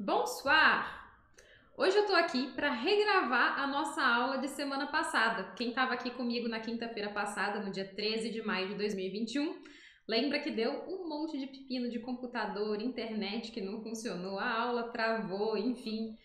Bonsoir! Hoje eu tô aqui para regravar a nossa aula de semana passada. Quem estava aqui comigo na quinta-feira passada, no dia 13 de maio de 2021, lembra que deu um monte de pepino de computador, internet que não funcionou, a aula travou, enfim.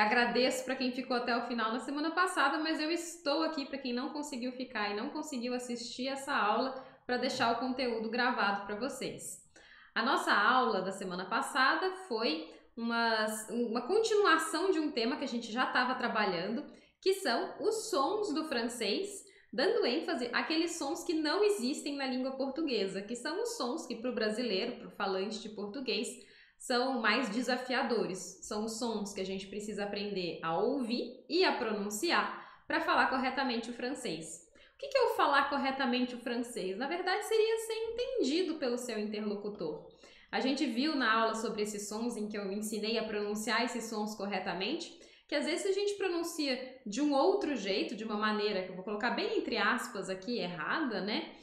Agradeço para quem ficou até o final na semana passada, mas eu estou aqui para quem não conseguiu ficar e não conseguiu assistir essa aula para deixar o conteúdo gravado para vocês. A nossa aula da semana passada foi uma continuação de um tema que a gente já estava trabalhando, que são os sons do francês, dando ênfase àqueles sons que não existem na língua portuguesa, que são os sons que para o brasileiro, para o falante de português, são mais desafiadores. São os sons que a gente precisa aprender a ouvir e a pronunciar para falar corretamente o francês. O que é o falar corretamente o francês? Na verdade, seria ser entendido pelo seu interlocutor. A gente viu na aula sobre esses sons, em que eu ensinei a pronunciar esses sons corretamente, que às vezes a gente pronuncia de um outro jeito, de uma maneira que eu vou colocar bem entre aspas aqui, errada, né?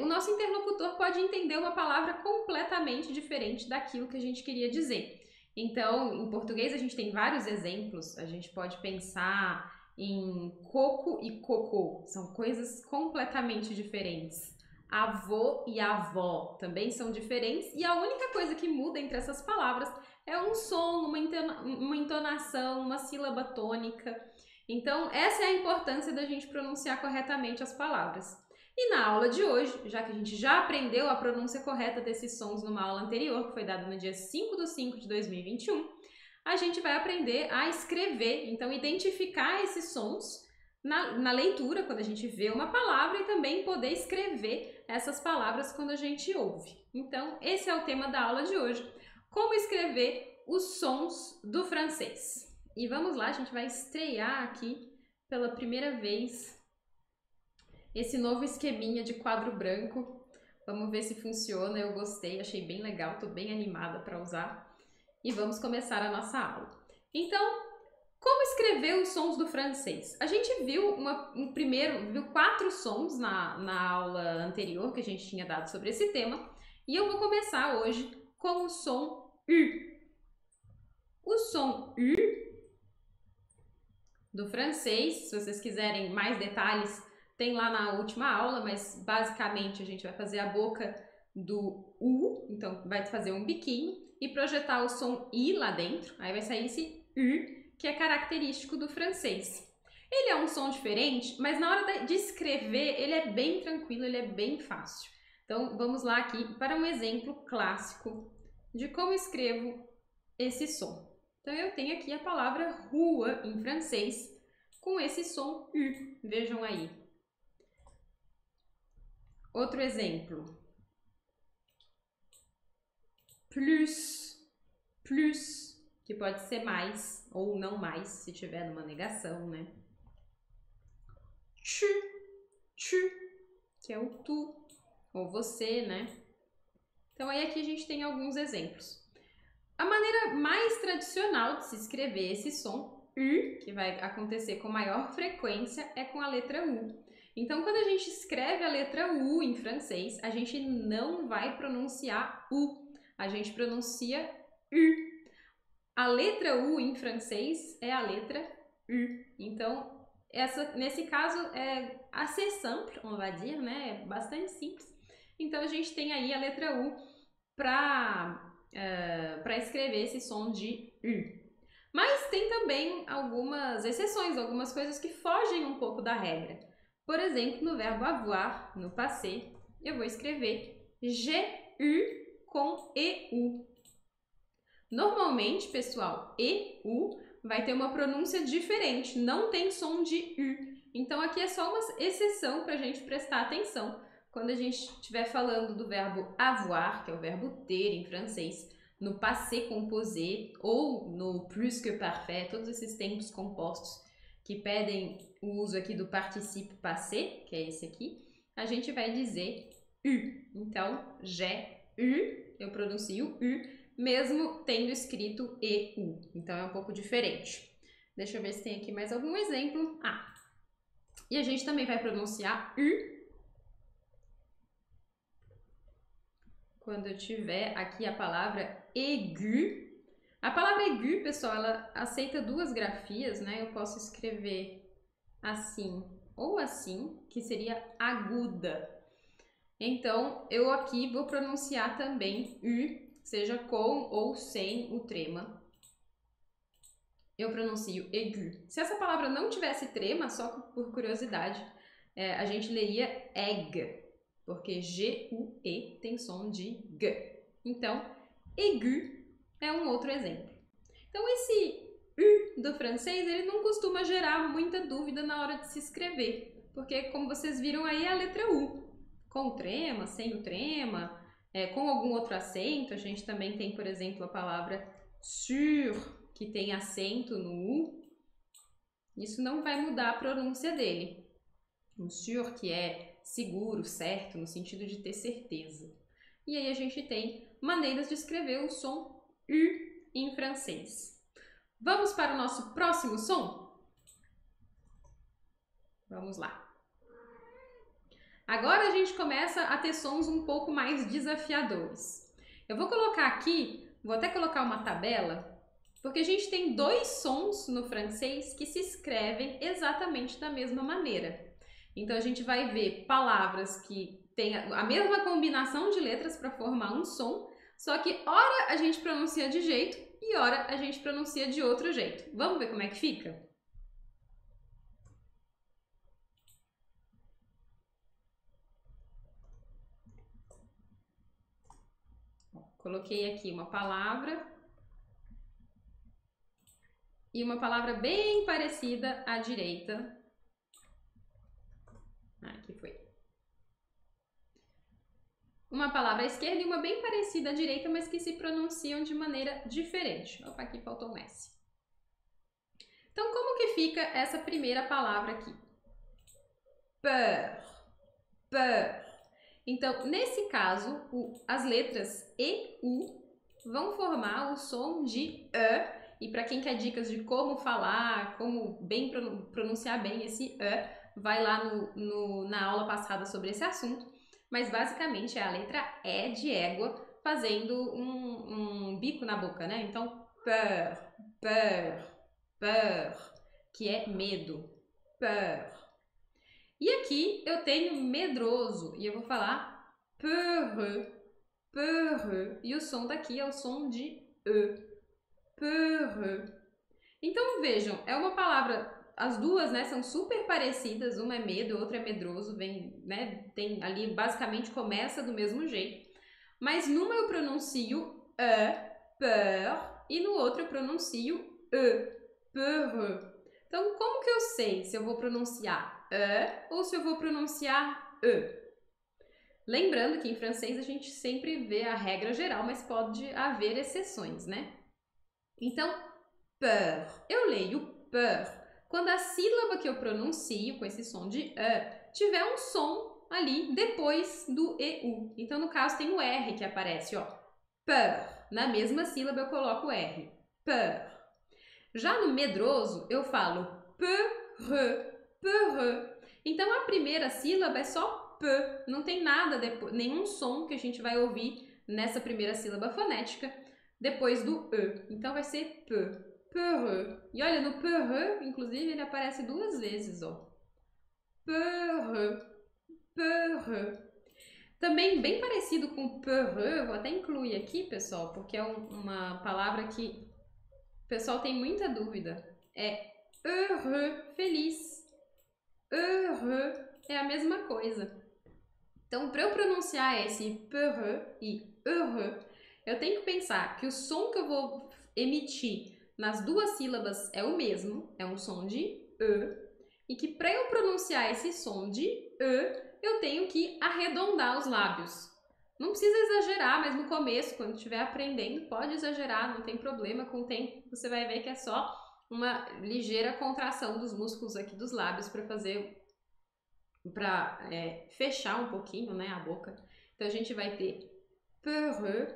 O nosso interlocutor pode entender uma palavra completamente diferente daquilo que a gente queria dizer. Então, em português a gente tem vários exemplos, a gente pode pensar em coco e cocô, são coisas completamente diferentes. Avô e avó também são diferentes e a única coisa que muda entre essas palavras é um som, uma entonação, uma sílaba tônica. Então, essa é a importância da gente pronunciar corretamente as palavras. E na aula de hoje, já que a gente já aprendeu a pronúncia correta desses sons numa aula anterior, que foi dada no dia 5/5 de 2021, a gente vai aprender a escrever, então identificar esses sons na leitura, quando a gente vê uma palavra, e também poder escrever essas palavras quando a gente ouve. Então, esse é o tema da aula de hoje, como escrever os sons do francês. E vamos lá, a gente vai estrear aqui pela primeira vez esse novo esqueminha de quadro branco. Vamos ver se funciona, eu gostei, achei bem legal, estou bem animada para usar. E vamos começar a nossa aula. Então, como escrever os sons do francês? A gente viu viu 4 sons na aula anterior que a gente tinha dado sobre esse tema, e eu vou começar hoje com o som U. O som U do francês, se vocês quiserem mais detalhes, tem lá na última aula, mas basicamente a gente vai fazer a boca do U, então vai fazer um biquinho e projetar o som I lá dentro, aí vai sair esse U, que é característico do francês. Ele é um som diferente, mas na hora de escrever ele é bem tranquilo, ele é bem fácil. Então vamos lá aqui para um exemplo clássico de como escrevo esse som. Então eu tenho aqui a palavra rua em francês com esse som U, vejam aí. Outro exemplo. Plus, plus, que pode ser mais ou não mais, se tiver numa negação, né? Tu, que é o tu, ou você, né? Então aí aqui a gente tem alguns exemplos. A maneira mais tradicional de se escrever esse som, U, que vai acontecer com maior frequência, é com a letra U. Então, quando a gente escreve a letra U em francês, a gente não vai pronunciar U, a gente pronuncia U. A letra U em francês é a letra U. Então, nesse caso, é assez simple, on va dire, né? É bastante simples. Então, a gente tem aí a letra U para escrever esse som de U. Mas tem também algumas exceções, algumas coisas que fogem um pouco da regra. Por exemplo, no verbo avoir, no passé, eu vou escrever G-U com E-U. Normalmente, pessoal, E-U vai ter uma pronúncia diferente, não tem som de U. Então, aqui é só uma exceção para a gente prestar atenção quando a gente estiver falando do verbo avoir, que é o verbo ter em francês, no passé composé ou no plus que parfait, todos esses tempos compostos que pedem o uso aqui do participe passé, que é esse aqui, a gente vai dizer U. Então, j'ai eu pronuncio U, mesmo tendo escrito EU. Então, é um pouco diferente. Deixa eu ver se tem aqui mais algum exemplo. E a gente também vai pronunciar U quando eu tiver aqui a palavra aigu, A palavra aigu, pessoal, ela aceita duas grafias, né? Eu posso escrever assim ou assim, que seria aguda. Então, eu aqui vou pronunciar também U, seja com ou sem o trema. Eu pronuncio aigu. Se essa palavra não tivesse trema, só por curiosidade, a gente leria egg, porque G-U-E tem som de G. Então, aigu é um outro exemplo. Então, esse U do francês, ele não costuma gerar muita dúvida na hora de se escrever, porque, como vocês viram aí, é a letra U. Com o trema, sem o trema, com algum outro acento. A gente também tem, por exemplo, a palavra sur, que tem acento no U. Isso não vai mudar a pronúncia dele. O sur, que é seguro, certo, no sentido de ter certeza. E aí a gente tem maneiras de escrever o som U em francês. Vamos para o nosso próximo som? Vamos lá. Agora a gente começa a ter sons um pouco mais desafiadores. Eu vou colocar aqui, vou até colocar uma tabela, porque a gente tem dois sons no francês que se escrevem exatamente da mesma maneira. Então a gente vai ver palavras que têm a mesma combinação de letras para formar um som, só que ora a gente pronuncia de jeito e ora a gente pronuncia de outro jeito. Vamos ver como é que fica? Coloquei aqui uma palavra e uma palavra bem parecida à direita. Aqui foi. Uma palavra à esquerda e uma bem parecida à direita, mas que se pronunciam de maneira diferente. Opa, aqui faltou um S. Então, como que fica essa primeira palavra aqui? Peur, peur. Então, nesse caso, as letras E, U vão formar o som de E. E para quem quer dicas de como falar, como bem pronunciar bem esse E, vai lá na aula passada sobre esse assunto. Mas basicamente é a letra E de égua fazendo um bico na boca, né? Então, peur, peur, peur, que é medo. Peur. E aqui eu tenho medroso e eu vou falar peureux, peureux. E o som daqui é o som de E. Peureux. Então vejam, é uma palavra, as duas, né, são super parecidas, uma é medo, outra é medroso, vem, né, tem ali, basicamente começa do mesmo jeito, mas numa eu pronuncio peur, e no outro eu pronuncio peureux. Então, como que eu sei se eu vou pronunciar ou se eu vou pronunciar Lembrando que em francês a gente sempre vê a regra geral, mas pode haver exceções, né? Então, peur. Eu leio peur quando a sílaba que eu pronuncio com esse som de tiver um som ali depois do EU. Então, no caso, tem o R que aparece, ó. Peur. Na mesma sílaba eu coloco o R. Peur. Já no medroso, eu falo peureux, peureux. Então, a primeira sílaba é só P, não tem nada, nenhum som que a gente vai ouvir nessa primeira sílaba fonética depois do E. Então vai ser P, peureux. E olha, no peureux, inclusive, ele aparece duas vezes, ó. Peureux, peureux. Também bem parecido com peureux, vou até incluir aqui, pessoal, porque é uma palavra que o pessoal tem muita dúvida. É heureux, feliz. Heureux é a mesma coisa. Então, para eu pronunciar esse peureux e heureux, eu tenho que pensar que o som que eu vou emitir nas duas sílabas é o mesmo, é um som de E, e que para eu pronunciar esse som de E, eu tenho que arredondar os lábios. Não precisa exagerar, mas no começo, quando estiver aprendendo, pode exagerar, não tem problema. Com o tempo, você vai ver que é só uma ligeira contração dos músculos aqui dos lábios para fechar um pouquinho, né, a boca. Então a gente vai ter peureux,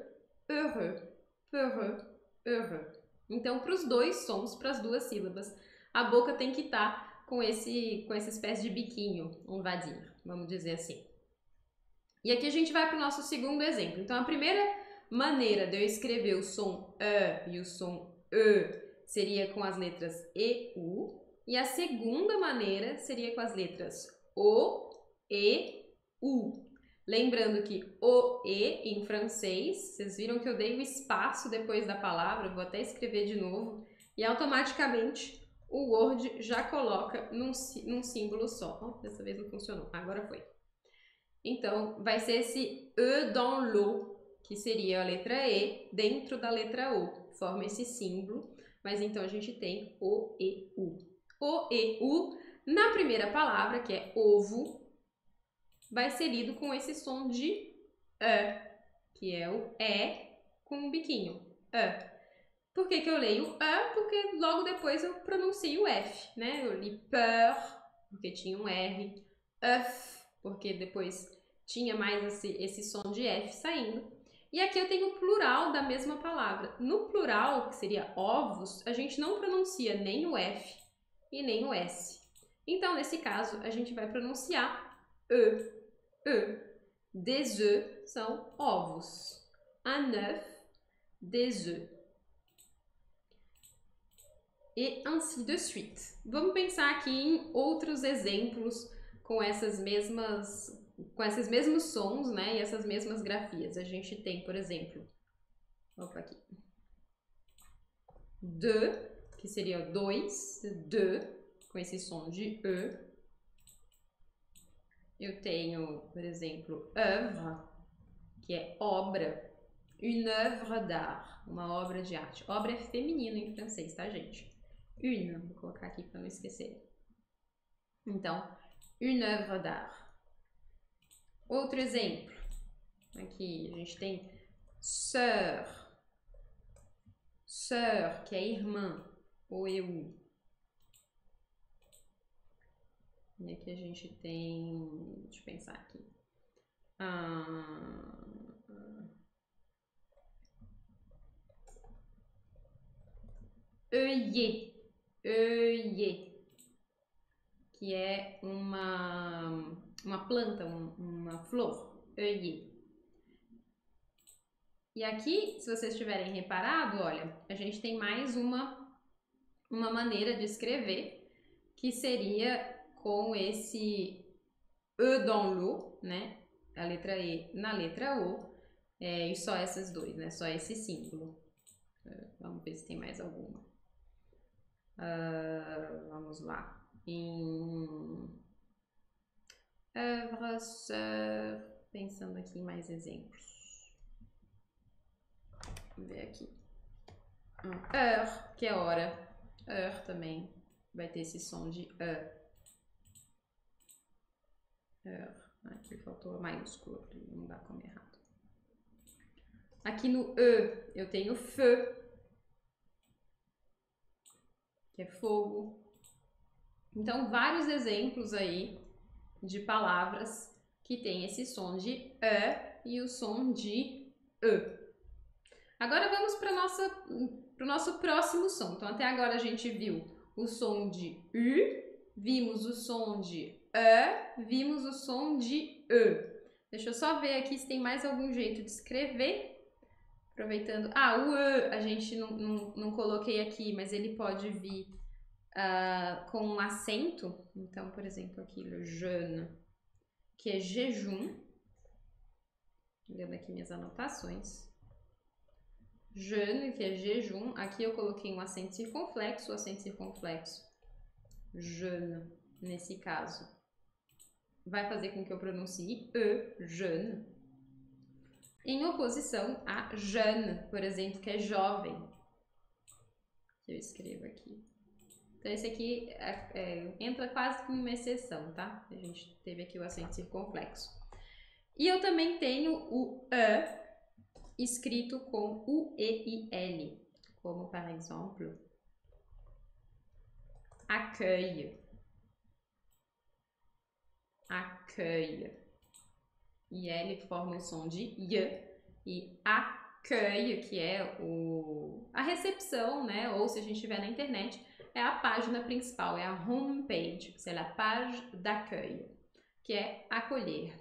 heureux, peureux, heureux. Então, para os dois sons, para as duas sílabas, a boca tem que estar com essa espécie de biquinho, um vadir, vamos dizer assim. E aqui a gente vai para o nosso segundo exemplo. Então, a primeira maneira de eu escrever o som E e o som E seria com as letras E, U. E a segunda maneira seria com as letras O, E, U. Lembrando que O, E em francês, vocês viram que eu dei o espaço depois da palavra, vou até escrever de novo, e automaticamente o Word já coloca num símbolo só. Oh, dessa vez não funcionou, agora foi. Então, vai ser esse E dans l'eau, que seria a letra E dentro da letra O. Forma esse símbolo, mas então a gente tem O, E, U. O, E, U, na primeira palavra, que é ovo, vai ser lido com esse som de E, que é o E com um biquinho. E. Por que eu leio E? Porque logo depois eu pronuncio o F, né? Eu li peur, porque tinha um R. Œuf, porque depois tinha mais esse som de F saindo. E aqui eu tenho o plural da mesma palavra. No plural, que seria ovos, a gente não pronuncia nem o F e nem o S. Então, nesse caso, a gente vai pronunciar E. E. Des œufs são ovos. Un œuf, des œufs. E ainsi de suite. Vamos pensar aqui em outros exemplos com esses mesmos sons, né, e essas mesmas grafias. A gente tem, por exemplo, opa, aqui, de, que seria dois, de, com esse som de E. Eu tenho, por exemplo, œuvre, que é obra, une œuvre d'art, uma obra de arte. Obra é feminino em francês, tá, gente? Une, vou colocar aqui para não esquecer. Então, une œuvre d'art. Outro exemplo, aqui a gente tem sœur, sœur, que é irmã, ou eu. E aqui a gente tem, deixa eu pensar aqui, œillet, œillet, que é uma planta, uma flor, œillet. E aqui, se vocês tiverem reparado, olha, a gente tem mais uma maneira de escrever, que seria com esse E dans l'eau, né? A letra E na letra O, e só essas dois, né? Só esse símbolo. Vamos ver se tem mais alguma. Vamos lá. Pensando aqui em mais exemplos. Vamos ver aqui. Heure, que é hora. Heure também vai ter esse som de E. Heure. Aqui faltou a maiúscula para não dar como errado. Aqui no E eu tenho feu, que é fogo. Então, vários exemplos aí de palavras que tem esse som de E e o som de E. Agora vamos para o nosso próximo som. Então, até agora a gente viu o som de U, vimos o som de E, vimos o som de E. Deixa eu só ver aqui se tem mais algum jeito de escrever. Aproveitando. O E a gente não coloquei aqui, mas ele pode vir com um acento. Então, por exemplo, aqui, le jeûne, que é jejum. Olhando aqui minhas anotações. Jeûne, que é jejum. Aqui eu coloquei um acento circunflexo, jeûne, nesse caso. Vai fazer com que eu pronuncie E, jeûne. Em oposição a jeune, por exemplo, que é jovem. Que eu escrevo aqui. Então, esse aqui entra quase como uma exceção, tá? A gente teve aqui o acento circunflexo. E eu também tenho o E escrito com U-E-I-L, como, por exemplo, accueille. Accueille. E L forma o som de Y. E accueille, que é a recepção, né? Ou se a gente estiver na internet, é a página principal, é a homepage, c'est la page d'accueil, que é acolher,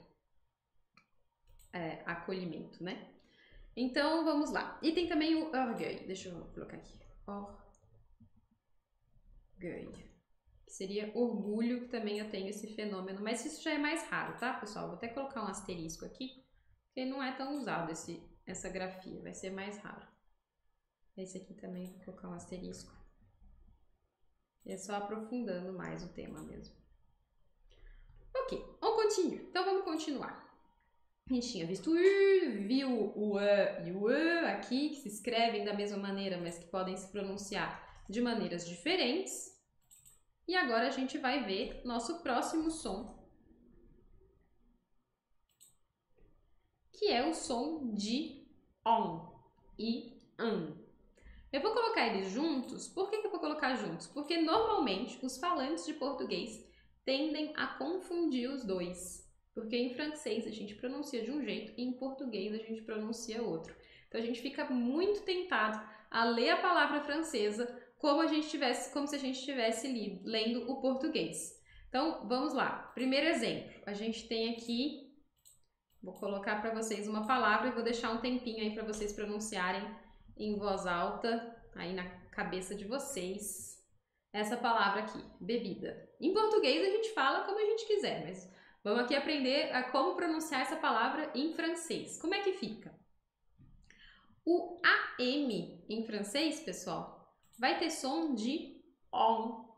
acolhimento, né? Então, vamos lá. E tem também o orgueil. Deixa eu colocar aqui. Orgueil. Que seria orgulho, que também eu tenho esse fenômeno. Mas isso já é mais raro, tá, pessoal? Vou até colocar um asterisco aqui. Porque não é tão usado essa grafia. Vai ser mais raro. Esse aqui também vou colocar um asterisco. É só aprofundando mais o tema mesmo. Ok, on continue. Então, vamos continuar. A gente tinha visto o U, viu o E e o E aqui, que se escrevem da mesma maneira, mas que podem se pronunciar de maneiras diferentes. E agora a gente vai ver nosso próximo som, que é o som de ON e AN. Eu vou colocar eles juntos. Por que eu vou colocar juntos? Porque normalmente os falantes de português tendem a confundir os dois. Porque em francês a gente pronuncia de um jeito e em português a gente pronuncia outro. Então a gente fica muito tentado a ler a palavra francesa como se a gente estivesse lendo o português. Então vamos lá. Primeiro exemplo. A gente tem aqui, vou colocar para vocês uma palavra e vou deixar um tempinho aí para vocês pronunciarem em voz alta, aí na cabeça de vocês, essa palavra aqui, bebida. Em português a gente fala como a gente quiser, mas vamos aqui aprender a como pronunciar essa palavra em francês. Como é que fica? O AM em francês, pessoal, vai ter som de ON,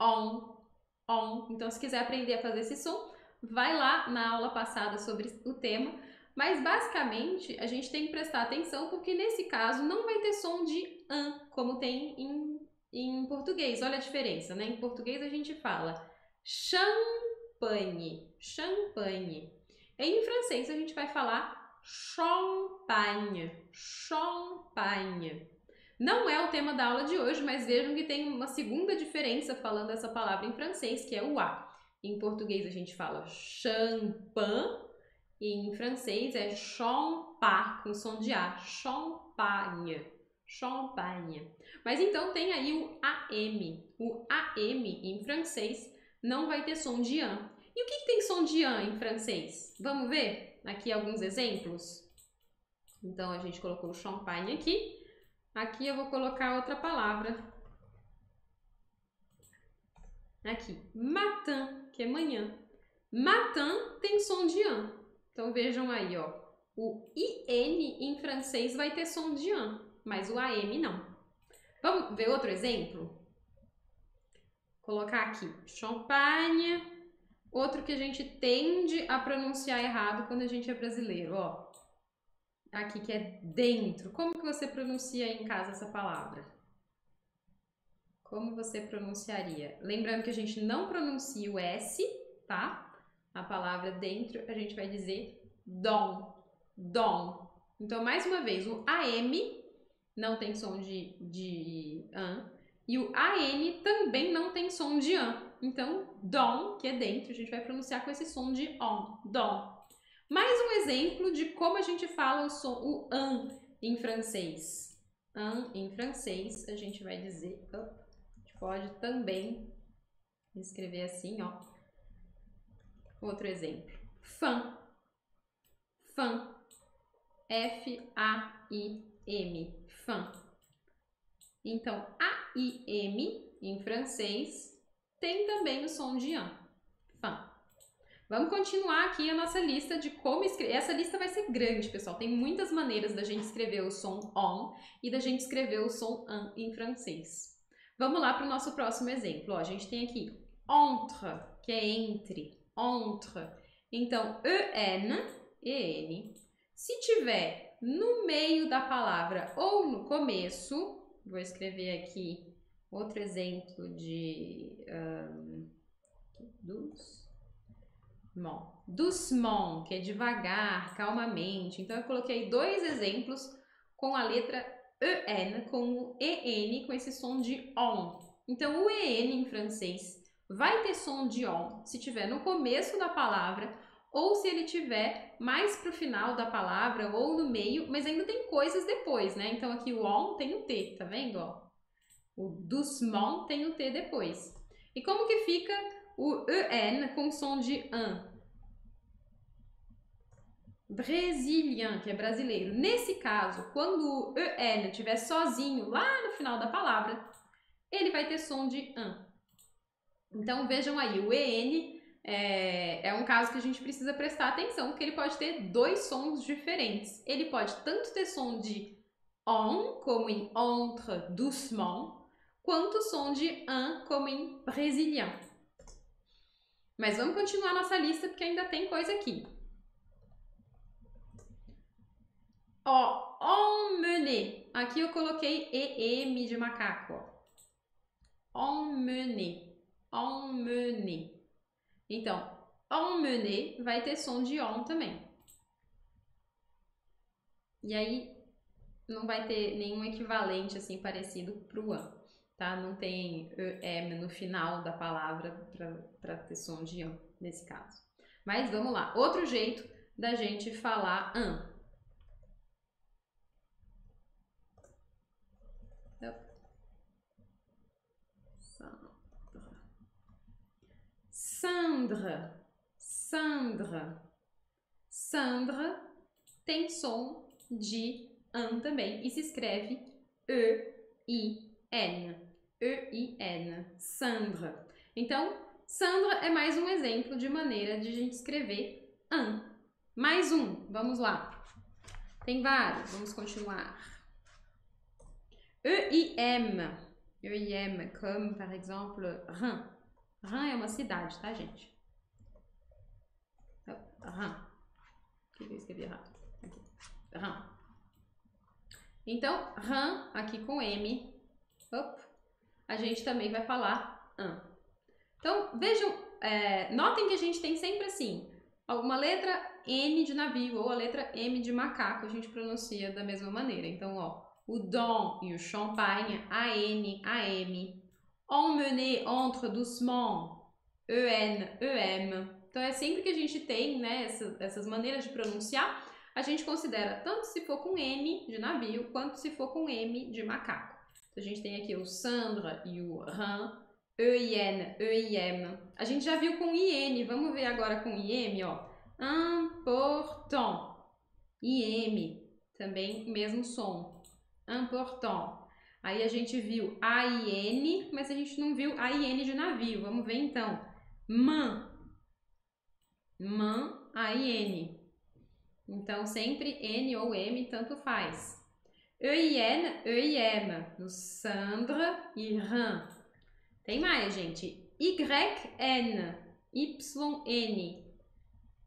ON, ON. Então, se quiser aprender a fazer esse som, vai lá na aula passada sobre o tema. Mas, basicamente, a gente tem que prestar atenção porque, nesse caso, não vai ter som de AN, como tem em português. Olha a diferença, né? Em português a gente fala champanhe, champanhe. Em francês a gente vai falar champagne, champagne. Não é o tema da aula de hoje, mas vejam que tem uma segunda diferença falando essa palavra em francês, que é o A. Em português a gente fala champagne, e em francês é champagne, com som de A, champagne, champagne. Mas então tem aí o AM. O AM em francês não vai ter som de AN. E o que tem som de AN em francês? Vamos ver aqui alguns exemplos? Então, a gente colocou o champagne aqui. Aqui eu vou colocar outra palavra. Aqui, matin, que é manhã. Matin tem som de AN. Então, vejam aí, ó. O IN em francês vai ter som de AN, mas o AM não. Vamos ver outro exemplo? Colocar aqui, champagne. Outro que a gente tende a pronunciar errado quando a gente é brasileiro, ó. Aqui que é dentro. Como que você pronuncia aí em casa essa palavra? Como você pronunciaria? Lembrando que a gente não pronuncia o S, tá? A palavra dentro a gente vai dizer dom, dom. Então, mais uma vez, o AM não tem som de AN e o AN também não tem som de AN. Então, dom, que é dentro, a gente vai pronunciar com esse som de ON, dom. Mais um exemplo de como a gente fala o AN em francês. AN em francês, a gente vai dizer, a gente pode também escrever assim, ó. Outro exemplo. Fin. Fin. F-A-I-M. Fin. Então, A-I-M em francês tem também o som de AN. Fin. Vamos continuar aqui a nossa lista de como escrever. Essa lista vai ser grande, pessoal. Tem muitas maneiras da gente escrever o som ON e da gente escrever o som AN em francês. Vamos lá para o nosso próximo exemplo. Ó, a gente tem aqui entre, que é entre, entre. Então, EN. Se tiver no meio da palavra ou no começo, vou escrever aqui outro exemplo de doucement, que é devagar, calmamente. Então, eu coloquei dois exemplos com a letra EN, com o EN, com esse som de ON. Então, o EN em francês vai ter som de ON se tiver no começo da palavra ou se ele tiver mais para o final da palavra ou no meio, mas ainda tem coisas depois, né? Então, aqui o ON tem o T, tá vendo? Ó? O doucement tem o T depois. E como que fica o EN com som de AN? Brésilien, que é brasileiro. Nesse caso, quando o EN estiver sozinho lá no final da palavra, ele vai ter som de an. Então vejam aí, o EN é um caso que a gente precisa prestar atenção, porque ele pode ter dois sons diferentes. Ele pode tanto ter som de on, como em entre, doucement, quanto som de an, como em brésilien. Mas vamos continuar nossa lista, porque ainda tem coisa aqui. Ó, emmener. Aqui eu coloquei EM de macaco, ó. Emmener. Emmener. Então, emmener vai ter som de on também. E aí, não vai ter nenhum equivalente assim parecido pro an, tá? Não tem em no final da palavra para ter som de an nesse caso. Mas vamos lá. Outro jeito da gente falar an. Sandra, Sandra, Sandra tem som de an também e se escreve E-I-N, E-I-N, Sandra. Então, Sandra é mais um exemplo de maneira de a gente escrever an. Mais um, vamos lá. Tem vários, vamos continuar. E-I-M, E-I-M, como, par exemple, Reims. Reims é uma cidade, tá, gente? Reims. O que eu escrevi errado? Aqui. Reims. Então, Reims, aqui com M, a gente também vai falar an. Então, vejam, notem que a gente tem sempre assim, alguma letra N de navio ou a letra M de macaco, a gente pronuncia da mesma maneira. Então, ó, o don e o champagne, A-N, A-M. Emmener, entre, doucement, E-N, E-M. Então, é sempre que a gente tem, né, essas maneiras de pronunciar, a gente considera tanto se for com M de navio, quanto se for com M de macaco. Então, a gente tem aqui o Sandra e o Reims, E-I-N, E-I-M. A gente já viu com I-N, vamos ver agora com I-M, ó. Important, I-M, também mesmo som. Important. Aí a gente viu A-I-N, mas a gente não viu A-I-N de navio. Vamos ver então. Man. Man, A-I-N. Então, sempre N ou M, tanto faz. E-I-N, E-I-M. No Sandra e Reims. Tem mais, gente. Y-N, Y-N.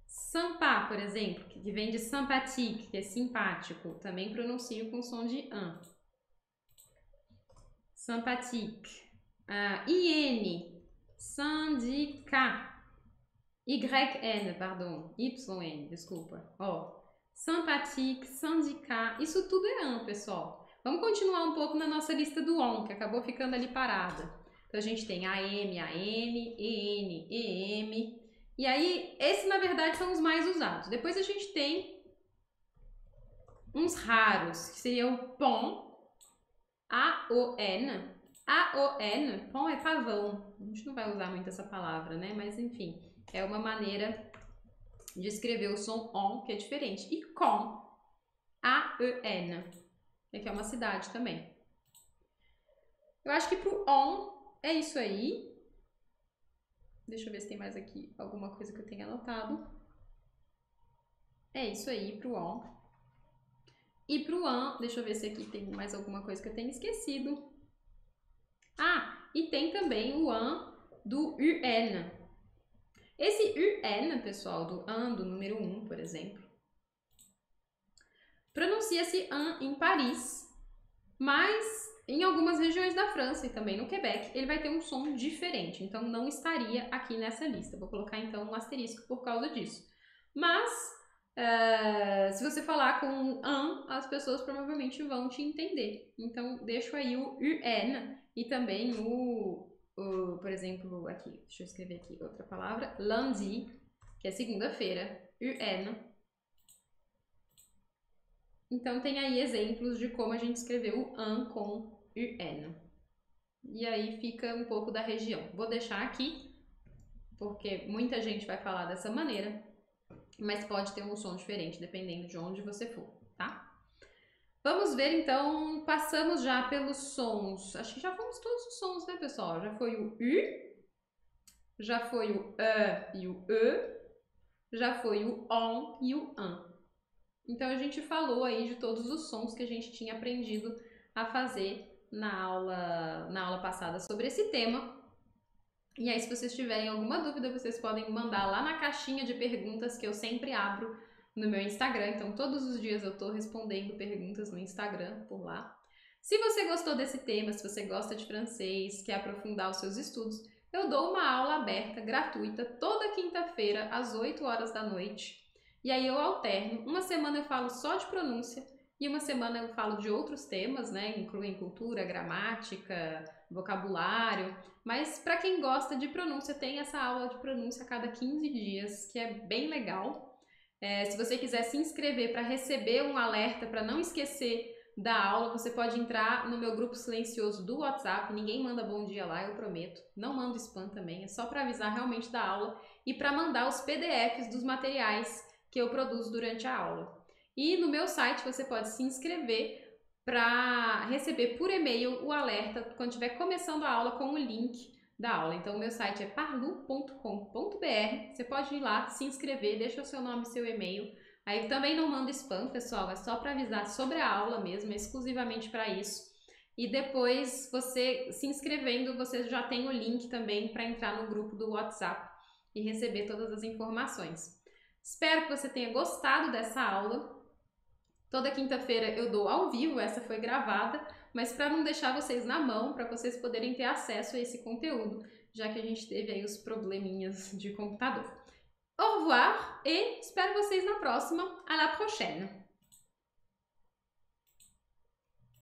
Sympa, por exemplo, que vem de sympathique, que é simpático. Também pronuncio com som de an. Sympathique. I-N, syndicat. Y-N, pardon. Y-N, desculpa. Ó, sympathique, syndicat. Isso tudo é an, pessoal. Vamos continuar um pouco na nossa lista do on, que acabou ficando ali parada. Então, a gente tem AM, AN, EN, EM. E aí, esses, na verdade, são os mais usados. Depois a gente tem uns raros, que seriam pom, A-O-N. A-O-N, pom é pavão. A gente não vai usar muito essa palavra, né? Mas, enfim, é uma maneira de escrever o som on, que é diferente. E com, A-E-N, que é uma cidade também. Eu acho que pro on é isso aí. Deixa eu ver se tem mais aqui alguma coisa que eu tenha anotado. É isso aí pro on. E pro an, deixa eu ver se aqui tem mais alguma coisa que eu tenha esquecido. Ah, e tem também o an do UN. Esse UN, pessoal, do an do número 1, por exemplo, pronuncia-se an em Paris, mas em algumas regiões da França e também no Quebec, ele vai ter um som diferente, então não estaria aqui nessa lista. Vou colocar então um asterisco por causa disso. Mas, se você falar com an, as pessoas provavelmente vão te entender. Então, deixo aí o UN e também por exemplo, aqui, deixa eu escrever aqui outra palavra, lundi, que é segunda-feira, UN. Então, tem aí exemplos de como a gente escreveu o an com UN. E aí fica um pouco da região. Vou deixar aqui, porque muita gente vai falar dessa maneira. mas pode ter um som diferente dependendo de onde você for, tá? Vamos ver então, passamos já pelos sons. Acho que já fomos todos os sons, né, pessoal? Já foi o U, já foi o e o E, já foi o ON e o AN. Então a gente falou aí de todos os sons que a gente tinha aprendido a fazer na aula passada sobre esse tema. E aí, se vocês tiverem alguma dúvida, vocês podem mandar lá na caixinha de perguntas que eu sempre abro no meu Instagram. Então, todos os dias eu tô respondendo perguntas no Instagram por lá. Se você gostou desse tema, se você gosta de francês, quer aprofundar os seus estudos, eu dou uma aula aberta, gratuita, toda quinta-feira, às 8 horas da noite. E aí eu alterno. Uma semana eu falo só de pronúncia e uma semana eu falo de outros temas, né? Incluem cultura, gramática, vocabulário. Mas para quem gosta de pronúncia, tem essa aula de pronúncia a cada 15 dias, que é bem legal. Se você quiser se inscrever para receber um alerta, para não esquecer da aula, você pode entrar no meu grupo silencioso do WhatsApp. Ninguém manda bom dia lá, eu prometo. Não mando spam também, é só para avisar realmente da aula e para mandar os PDFs dos materiais que eu produzo durante a aula. E no meu site você pode se inscrever para receber por e-mail o alerta quando estiver começando a aula com o link da aula. Então o meu site é parlu.com.br, você pode ir lá, se inscrever, deixa o seu nome e seu e-mail. Aí também não manda spam, pessoal, é só para avisar sobre a aula mesmo, é exclusivamente para isso. E depois, você se inscrevendo, você já tem o link também para entrar no grupo do WhatsApp e receber todas as informações. Espero que você tenha gostado dessa aula. Toda quinta-feira eu dou ao vivo, essa foi gravada, mas para não deixar vocês na mão, para vocês poderem ter acesso a esse conteúdo, já que a gente teve aí os probleminhas de computador. Au revoir e espero vocês na próxima. À la prochaine!